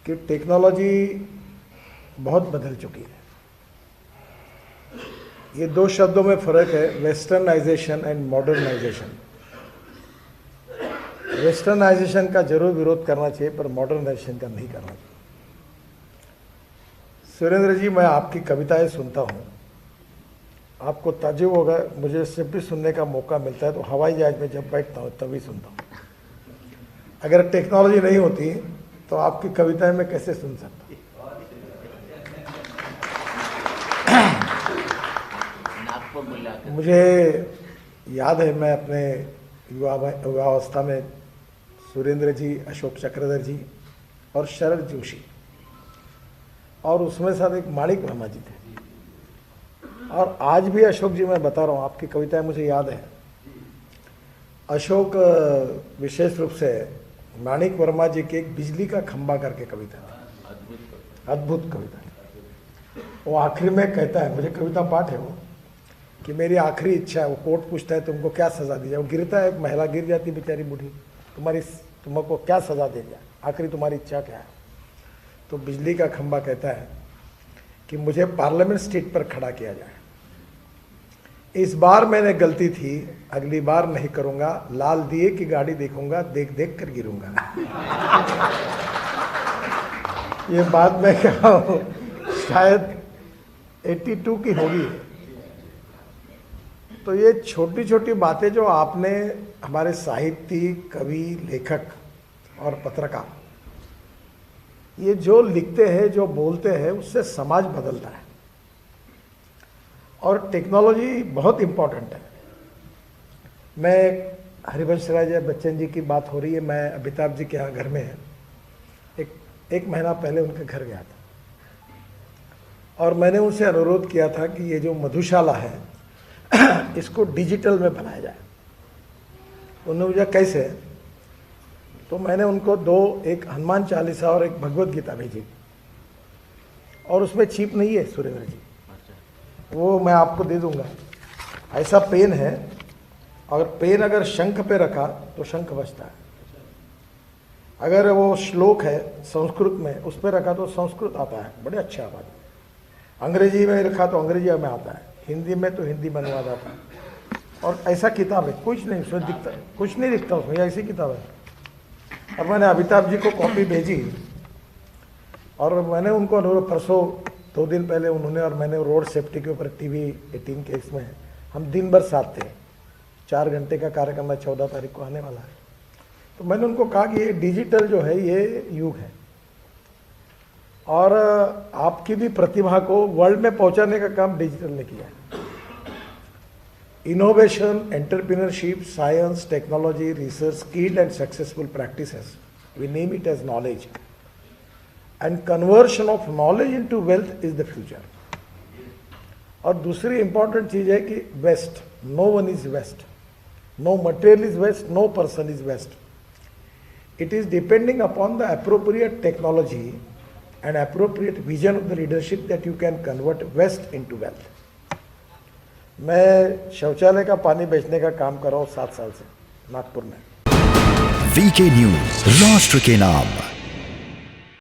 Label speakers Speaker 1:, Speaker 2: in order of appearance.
Speaker 1: कि टेक्नोलॉजी बहुत बदल चुकी है। ये दो शब्दों में फ़र्क है, वेस्टर्नाइजेशन एंड मॉडर्नाइजेशन। वेस्टर्नाइजेशन का जरूर विरोध करना चाहिए, पर मॉडर्नाइजेशन का नहीं करना चाहिए। सुरेंद्र जी, मैं आपकी कविताएं सुनता हूँ, आपको ताज्जुब होगा, मुझे जब भी सुनने का मौका मिलता है तो हवाई जहाज में जब बैठता हूँ तभी सुनता हूँ। अगर टेक्नोलॉजी नहीं होती तो आपकी कविताएं मैं कैसे सुन सकता? मुझे याद है, मैं अपने युवावस्था में सुरेंद्र जी, अशोक चक्रधर जी और शरद जोशी, और उसमें साथ एक माणिक वर्मा जी थे। और आज भी अशोक जी, मैं बता रहा हूँ, आपकी कविताएं मुझे याद है। अशोक विशेष रूप से माणिक वर्मा जी की एक बिजली का खंबा करके कविता थी, अद्भुत कविता। वो आखिरी में कहता है, मुझे कविता पाठ है वो, कि मेरी आखिरी इच्छा है। वो कोर्ट पूछता है तुमको क्या सज़ा दी जाए, वो गिरता है, एक महिला गिर जाती बेचारी बूढ़ी, तुमको क्या सज़ा दे जाए, आखिरी तुम्हारी इच्छा क्या है? तो बिजली का खंबा कहता है कि मुझे पार्लियामेंट स्ट्रीट पर खड़ा किया जाए। इस बार मैंने गलती थी, अगली बार नहीं करूंगा, लाल दिए की गाड़ी देखूंगा, देख देख कर गिरूंगा। ये बात मैं कह रहा हूं, शायद 82 की होगी। तो ये छोटी छोटी बातें जो आपने, हमारे साहित्यिक, कवि, लेखक और पत्रकार, ये जो लिखते हैं, जो बोलते हैं, उससे समाज बदलता है। और टेक्नोलॉजी बहुत इम्पोर्टेंट है। मैं हरिवंश राय बच्चन जी की बात हो रही है, मैं अमिताभ जी के यहाँ घर में है, एक महीना पहले उनके घर गया था, और मैंने उनसे अनुरोध किया था कि ये जो मधुशाला है इसको डिजिटल में बनाया जाए। उन्होंने मुझे कैसे, तो मैंने उनको एक हनुमान चालीसा और एक भगवत गीता भेजी, और उसमें छिप नहीं है सुरेंद्र जी, वो मैं आपको दे दूंगा। ऐसा पेन है, और पेन अगर शंख पे रखा तो शंख बजता है, अगर वो श्लोक है संस्कृत में, उस पर रखा तो संस्कृत आता है, बड़े अच्छे आवाज। अंग्रेजी में रखा तो अंग्रेजी में आता है, हिंदी में तो हिंदी में अनुवाद आता है। और ऐसा किताब है, कुछ नहीं उसमें दिखता, कुछ नहीं दिखता उसमें, ऐसी किताब है। और मैंने अमिताभ जी को कॉपी भेजी, और मैंने उनको अनुरोध, परसों 2 दिन पहले उन्होंने और मैंने रोड सेफ्टी के ऊपर TV 18 के इसमें हम दिन भर साथ थे, 4 घंटे का कार्यक्रम है, 14 तारीख को आने वाला है। तो मैंने उनको कहा कि ये डिजिटल जो है ये युग है, और आपकी भी प्रतिभा को वर्ल्ड में पहुंचाने का काम डिजिटल ने किया है। Innovation, entrepreneurship, science, technology, research, skilled and successful practices, we name it as knowledge, and conversion of knowledge into wealth is the future. और दूसरी इंपॉर्टेंट चीज है कि waste, no one is waste, no material is waste, no person is waste. It is depending upon the appropriate technology and appropriate vision of the leadership that you can convert waste into wealth. मैं शौचालय का पानी बेचने का काम कर रहा हूँ 7 साल से नागपुर में.
Speaker 2: वीके न्यूज, राष्ट्र के नाम.